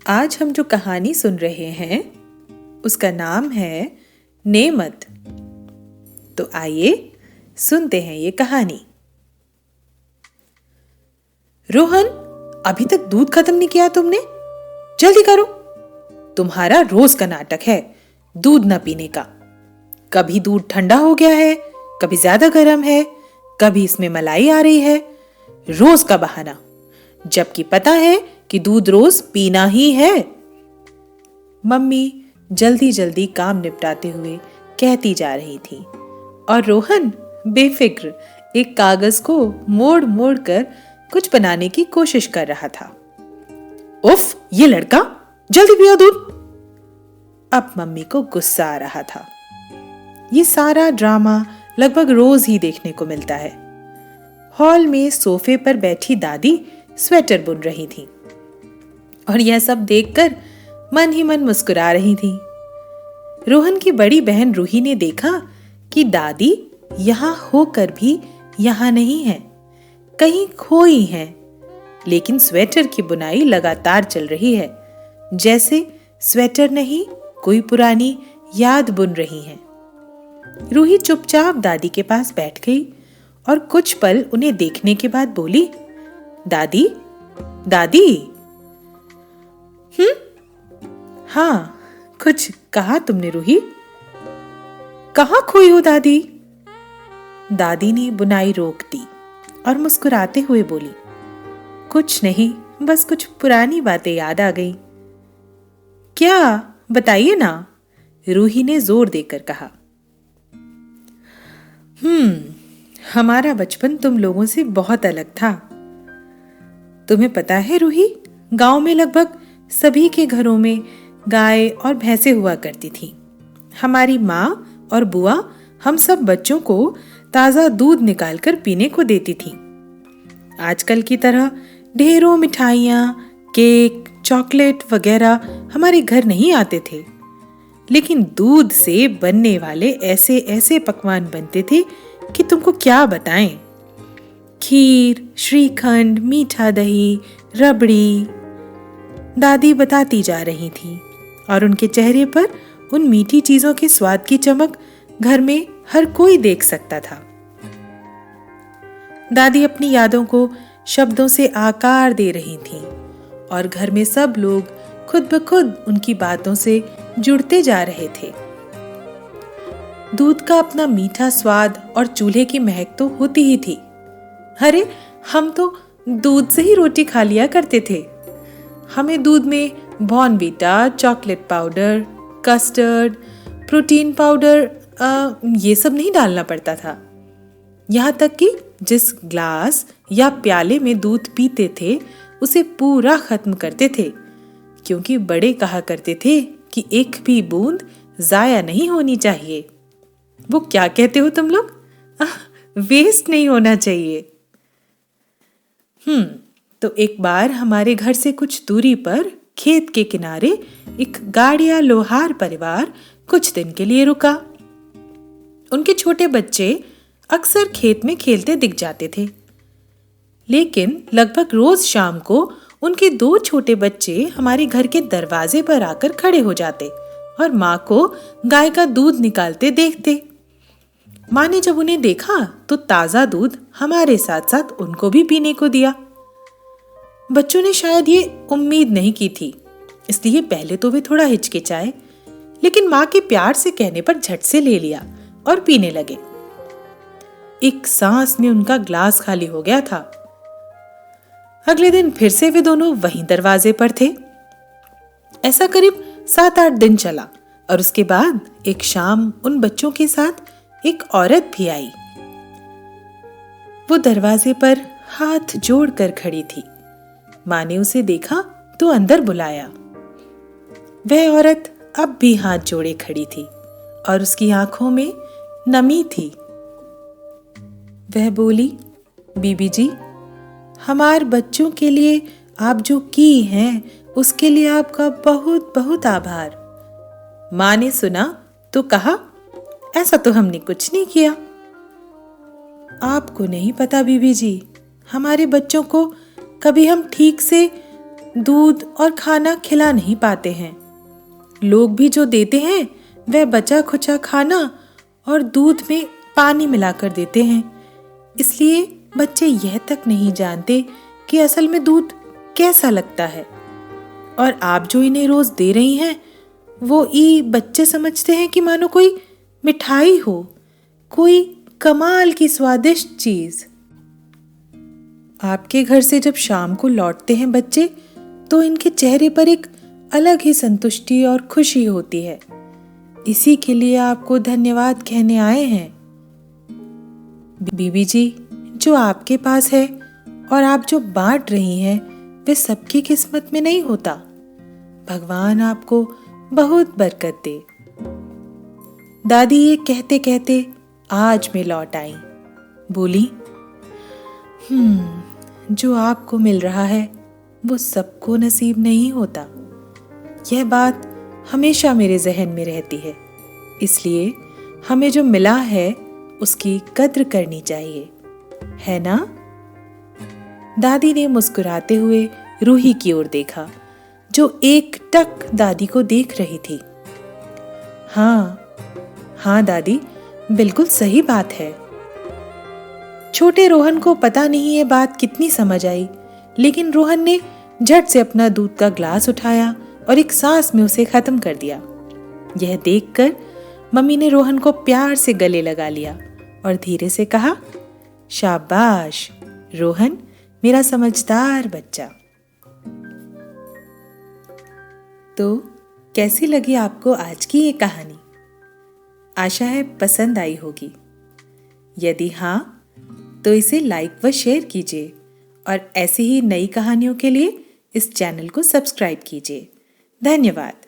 आज हम जो कहानी सुन रहे हैं उसका नाम है नेमत। तो आइए सुनते हैं ये कहानी। रोहन, अभी तक दूध खत्म नहीं किया तुमने? जल्दी करो। तुम्हारा रोज का नाटक है दूध न पीने का। कभी दूध ठंडा हो गया है, कभी ज्यादा गर्म है, कभी इसमें मलाई आ रही है। रोज का बहाना, जबकि पता है कि दूध रोज पीना ही है। मम्मी जल्दी जल्दी काम निपटाते हुए कहती जा रही थी और रोहन बेफिक्र एक कागज को मोड़ मोड़ कर कुछ बनाने की कोशिश कर रहा था। उफ, ये लड़का, जल्दी पियो दूध। अब मम्मी को गुस्सा आ रहा था। ये सारा ड्रामा लगभग रोज ही देखने को मिलता है। हॉल में सोफे पर बैठी दादी स्वेटर बुन रही थी और यह सब देखकर मन ही मन मुस्कुरा रही थी। रोहन की बड़ी बहन रूही ने देखा कि दादी यहां होकर भी यहां नहीं है, कहीं खोई है। लेकिन स्वेटर की बुनाई लगातार चल रही है, जैसे स्वेटर नहीं कोई पुरानी याद बुन रही है। रूही चुपचाप दादी के पास बैठ गई और कुछ पल उन्हें देखने के बाद बोली, दादी दादी। हाँ, कुछ कहा तुमने रूही? कहाँ खोई हो दादी? दादी ने बुनाई रोक दी और मुस्कुराते हुए बोली, कुछ नहीं, बस कुछ पुरानी बातें याद आ गई। क्या, बताइए ना, रूही ने जोर देकर कहा। हमारा बचपन तुम लोगों से बहुत अलग था। तुम्हें पता है रूही, गांव में लगभग सभी के घरों में गाय और भैंसें हुआ करती थी। हमारी माँ और बुआ हम सब बच्चों को ताजा दूध निकालकर पीने को देती थी। आजकल की तरह ढेरों मिठाइयाँ, केक, चॉकलेट वगैरह हमारे घर नहीं आते थे, लेकिन दूध से बनने वाले ऐसे ऐसे पकवान बनते थे कि तुमको क्या बताएं। खीर, श्रीखंड, मीठा दही, रबड़ी। दादी बताती जा रही थी और उनके चेहरे पर उन मीठी चीजों के स्वाद की चमक घर में हर कोई देख सकता था। दादी अपनी यादों को शब्दों से आकार दे रही थी और घर में सब लोग खुद ब खुद उनकी बातों से जुड़ते जा रहे थे। दूध का अपना मीठा स्वाद और चूल्हे की महक तो होती ही थी। अरे, हम तो दूध से ही रोटी खा लिया करते थे। हमें दूध में Bournvita, chocolate powder, custard, protein powder ये सब नहीं डालना पड़ता था। यहाँ तक कि जिस ग्लास या प्याले में दूध पीते थे उसे पूरा खत्म करते थे, क्योंकि बड़े कहा करते थे कि एक भी बूंद जाया नहीं होनी चाहिए। वो क्या कहते हो तुम लोग? वेस्ट नहीं होना चाहिए। तो एक बार हमारे घर से कुछ दूरी पर खेत के किनारे एक गाड़िया लोहार परिवार कुछ दिन के लिए रुका। उनके छोटे बच्चे अक्सर खेत में खेलते दिख जाते थे, लेकिन लगभग रोज शाम को उनके 2 छोटे बच्चे हमारे घर के दरवाजे पर आकर खड़े हो जाते और माँ को गाय का दूध निकालते देखते। माँ ने जब उन्हें देखा तो ताजा दूध हमारे साथ साथ उनको भी पीने को दिया। बच्चों ने शायद ये उम्मीद नहीं की थी, इसलिए पहले तो वे थोड़ा हिचकिचाए, लेकिन माँ के प्यार से कहने पर झट से ले लिया और पीने लगे। एक सांस में उनका ग्लास खाली हो गया था। अगले दिन फिर से वे दोनों वहीं दरवाजे पर थे। ऐसा करीब 7-8 दिन चला और उसके बाद एक शाम उन बच्चों के साथ एक औरत भी आई। वो दरवाजे पर हाथ जोड़कर खड़ी थी। माँ ने उसे देखा तो अंदर बुलाया। वह औरत अब भी हाथ जोड़े खड़ी थी और उसकी आंखों में नमी थी। वह बोली, बीबी जी, हमारे बच्चों के लिए आप जो की हैं उसके लिए आपका बहुत बहुत आभार। माँ ने सुना तो कहा, ऐसा तो हमने कुछ नहीं किया। आपको नहीं पता बीबी जी, हमारे बच्चों को कभी हम ठीक से दूध और खाना खिला नहीं पाते हैं। लोग भी जो देते हैं वह बचा खुचा खाना और दूध में पानी मिलाकर देते हैं। इसलिए बच्चे यह तक नहीं जानते कि असल में दूध कैसा लगता है। और आप जो इन्हें रोज दे रही हैं वो बच्चे समझते हैं कि मानो कोई मिठाई हो, कोई कमाल की स्वादिष्ट चीज। आपके घर से जब शाम को लौटते हैं बच्चे तो इनके चेहरे पर एक अलग ही संतुष्टि और खुशी होती है। इसी के लिए आपको धन्यवाद कहने आए हैं। बीबी जी, जो आपके पास है और आप जो बांट रही हैं वे सबकी किस्मत में नहीं होता। भगवान आपको बहुत बरकत दे। दादी ये कहते कहते आज में लौट आई। बोली, जो आपको मिल रहा है वो सबको नसीब नहीं होता। यह बात हमेशा मेरे जहन में रहती है। इसलिए हमें जो मिला है उसकी कद्र करनी चाहिए, है ना? दादी ने मुस्कुराते हुए रूही की ओर देखा, जो एकटक दादी को देख रही थी। हाँ दादी, बिल्कुल सही बात है। छोटे रोहन को पता नहीं ये बात कितनी समझ आई, लेकिन रोहन ने झट से अपना दूध का ग्लास उठाया और एक सांस में उसे खत्म कर दिया। यह देखकर मम्मी ने रोहन को प्यार से गले लगा लिया और धीरे से कहा, शाबाश रोहन, मेरा समझदार बच्चा। तो कैसी लगी आपको आज की ये कहानी? आशा है पसंद आई होगी। यदि हाँ तो इसे लाइक व शेयर कीजिए और ऐसी ही नई कहानियों के लिए इस चैनल को सब्सक्राइब कीजिए। धन्यवाद।